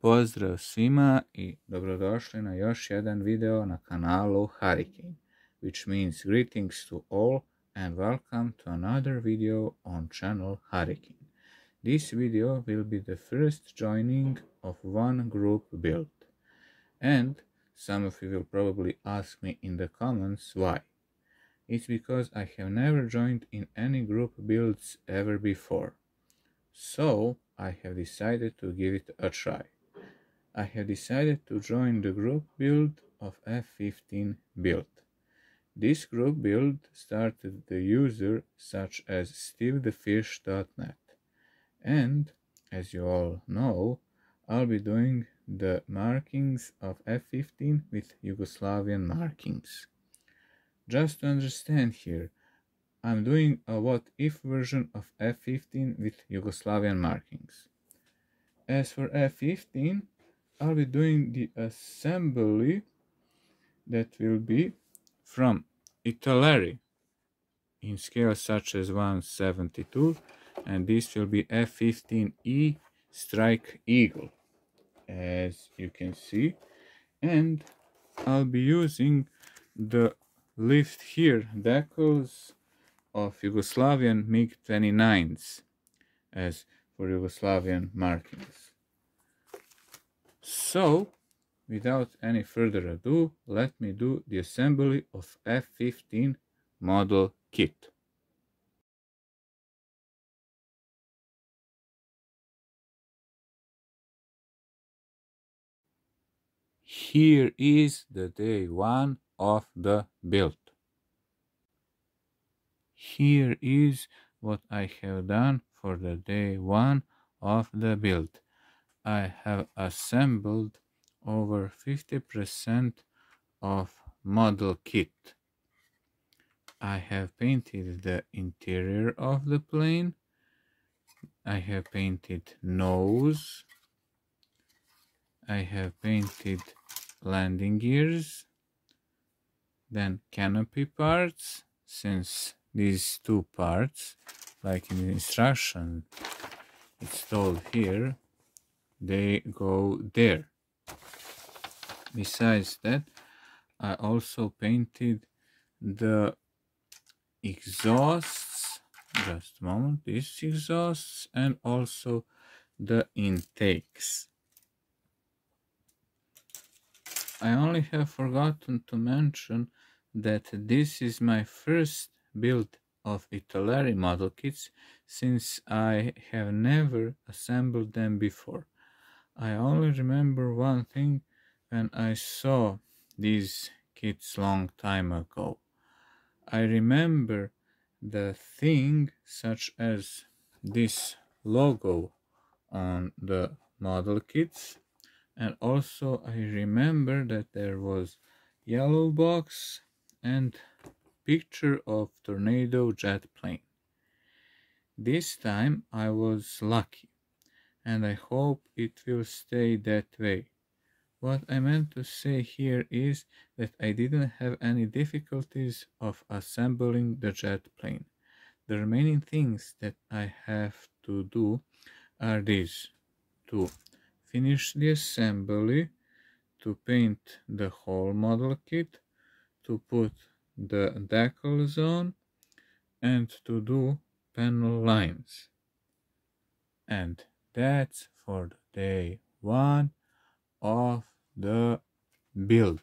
Pozdrav svima I dobrodošli na još jedan video na kanalu Harikejn, which means greetings to all and welcome to another video on channel Harikejn. This video will be the first joining of one group build, and some of you will probably ask me in the comments why. It's because I have never joined in any group builds ever before, so I have decided to give it a try. I have decided to join the group build of F-15 build. This group build started the user such as stevethefishdotnet, and as you all know, I'll be doing the markings of F-15 with Yugoslavian markings. Just to understand here, I'm doing a what-if version of F-15 with Yugoslavian markings. As for F-15, I'll be doing the assembly that will be from Italeri in scale such as 1/72, and this will be F-15 E Strike Eagle, as you can see, and I'll be using the lift here decals of Yugoslavian MiG-29s as for Yugoslavian markings. So, without any further ado, let me do the assembly of F-15 model kit. Here is the day 1 of the build. Here is what I have done for the day 1 of the build. I have assembled over 50% of model kit. I have painted the interior of the plane. I have painted nose. I have painted landing gears. Then canopy parts, since these two parts, like in the instruction it's told here, they go there. Besides that, I also painted the exhausts, just a moment, these exhausts, and also the intakes. I only have forgotten to mention that this is my first build of Italeri model kits, since I have never assembled them before. I only remember one thing when I saw these kits long time ago. I remember the thing such as this logo on the model kits, and also I remember that there was yellow box and picture of tornado jet plane. This time I was lucky, and I hope it will stay that way. What I meant to say here is that I didn't have any difficulties of assembling the jet plane. The remaining things that I have to do are these: to finish the assembly, to paint the whole model kit, to put the decals on, and to do panel lines. And that's for the day 1 of the build.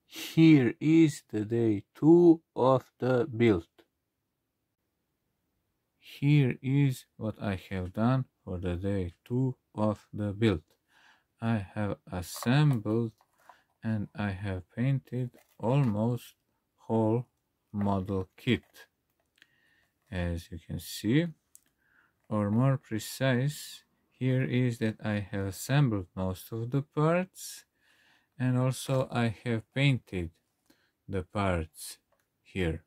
Here is the day 2 of the build. Here is what I have done for the day 2 of the build. I have assembled and I have painted almost whole model kit, as you can see, or more precise, here is that I have assembled most of the parts, and also I have painted the parts here,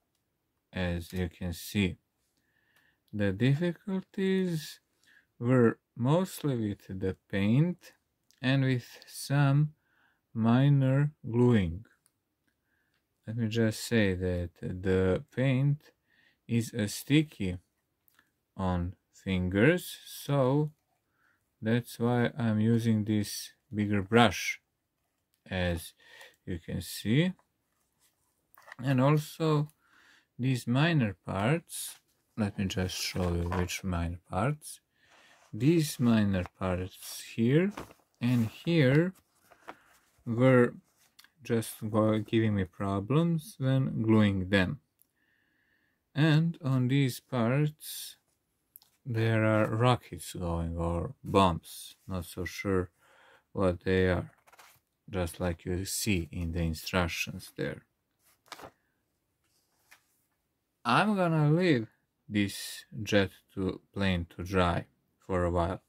as you can see. The difficulties were mostly with the paint and with some minor gluing. let me just say that the paint is sticky on fingers, so that's why I'm using this bigger brush, as you can see. And also these minor parts, let me just show you which minor parts. These minor parts here and here were just giving me problems when gluing them. And on these parts there are rockets going, or bombs, not so sure what they are, just like you see in the instructions there. I'm gonna leave this jet plane to dry for a while,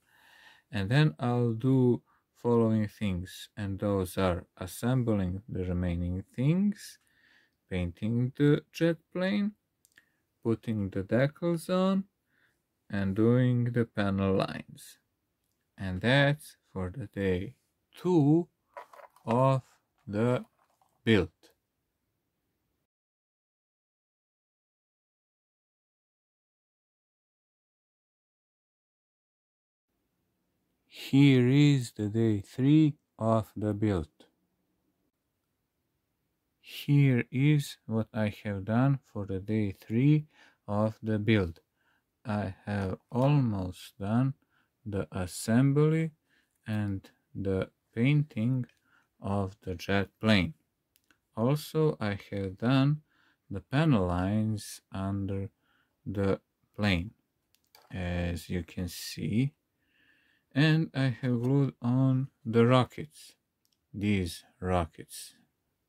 and then I'll do following things, and those are assembling the remaining things, painting the jet plane, putting the decals on, and doing the panel lines. And that's for the day 2 of the build. Here is the day 3 of the build. Here is what I have done for the day 3 of the build. I have almost done the assembly and the painting of the jet plane. Also, I have done the panel lines under the plane, as you can see, and I have glued on the rockets, these rockets,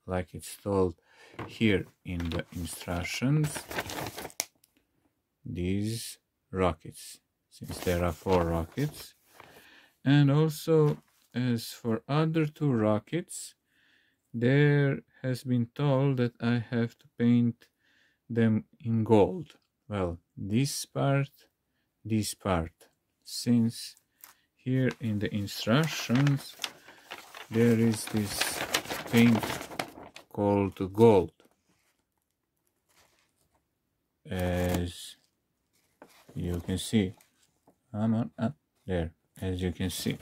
like it's told here in the instructions, these rockets, since there are 4 rockets. And also, as for other 2 rockets, there has been told that I have to paint them in gold. Well, this part, since here in the instructions there is this paint called gold, as you can see. Come on up there, as you can see.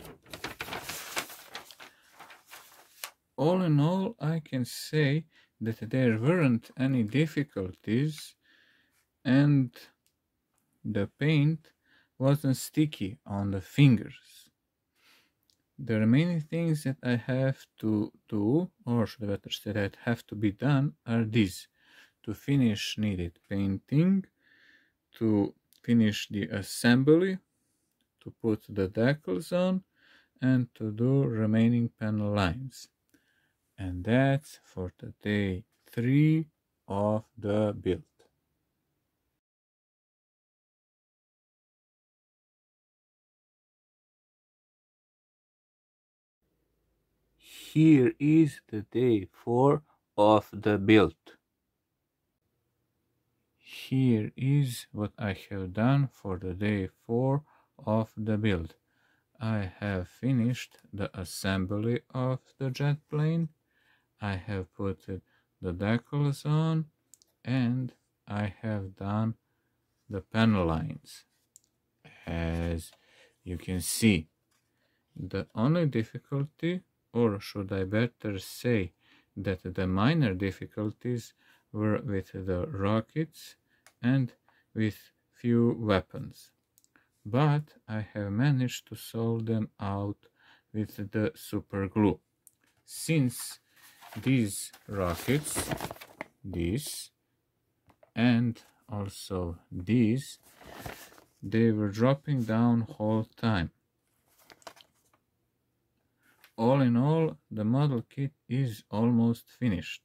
All in all, I can say that there weren't any difficulties, and the paint wasn't sticky on the fingers. The remaining things that I have to do, or should I better say that have to be done, are these: to finish needed painting, to finish the assembly, to put the decals on, and to do remaining panel lines. And that's for the day 3 of the build. Here is the day 4 of the build. Here is what I have done for the day 4 of the build. I have finished the assembly of the jet plane, I have put the decals on, and I have done the panel lines, as you can see. The only difficulty, or should I better say that the minor difficulties, were with the rockets and with few weapons. But I have managed to solve them out with the super glue, since these rockets, these, and also these, they were dropping down whole time. All in all, the model kit is almost finished.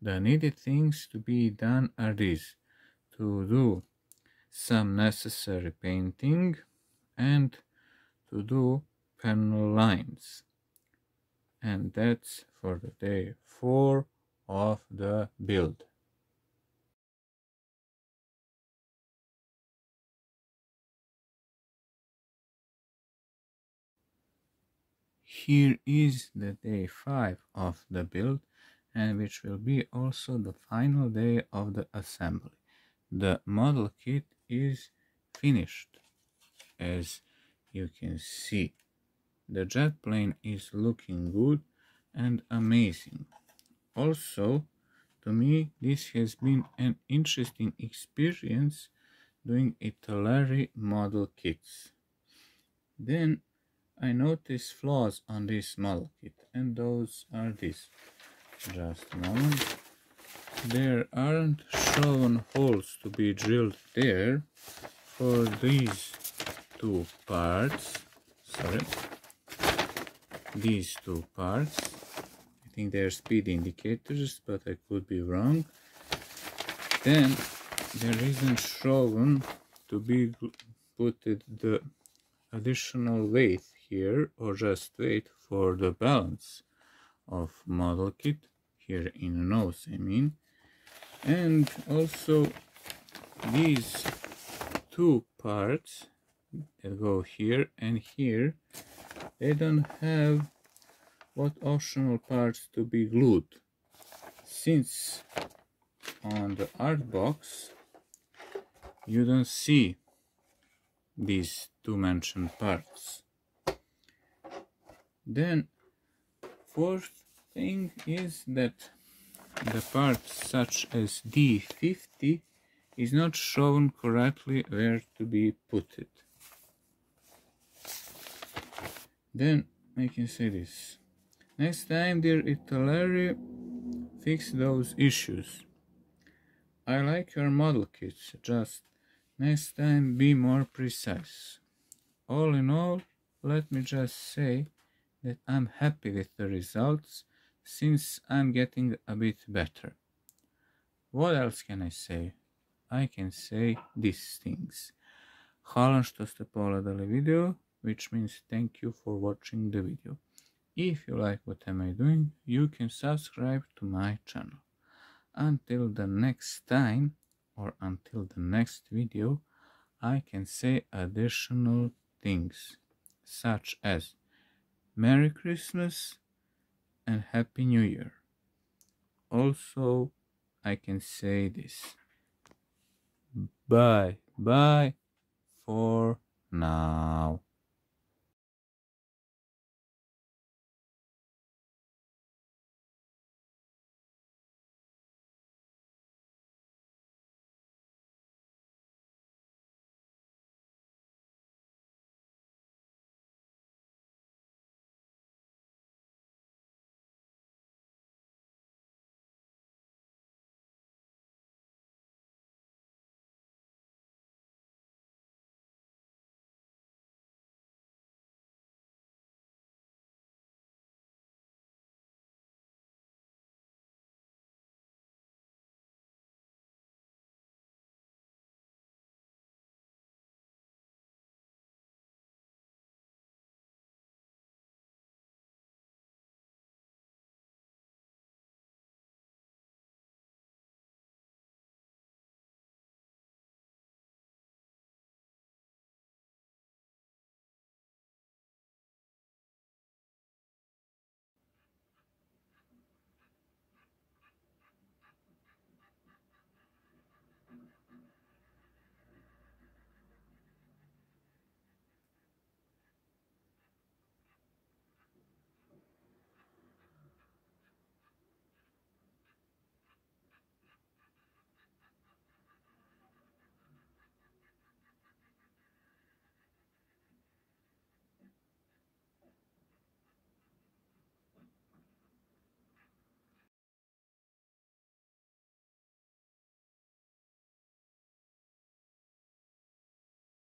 The needed things to be done are these: to do some necessary painting and to do panel lines. And that's for the day 4 of the build. Here is the day 5 of the build, and which will be also the final day of the assembly. The model kit is finished, as you can see. The jet plane is looking good and amazing. Also, to me, this has been an interesting experience doing Italeri model kits. Then I noticed flaws on this model kit, and those are these. Just a moment. There aren't shown holes to be drilled there for these two parts. These two parts. I think they're speed indicators, but I could be wrong. Then there isn't shown to be put the additional weight here, or just weight for the balance of model kit here in the nose, I mean. And also these two parts that go here and here, they don't have what optional parts to be glued, since on the art box you don't see these two mentioned parts. Then fourth thing is that the parts such as D50 is not shown correctly where to be put. Then I can say this. Next time, dear Italeri, fix those issues. I like your model kits, just next time be more precise. All in all, let me just say that I'm happy with the results, since I'm getting a bit better. What else can I say? I can say these things. Hvala što ste pogledali video, which means thank you for watching the video. If you like what am I doing, you can subscribe to my channel. Until the next time, or until the next video, I can say additional things, such as Merry Christmas and Happy New Year. Also, I can say this. Bye for now.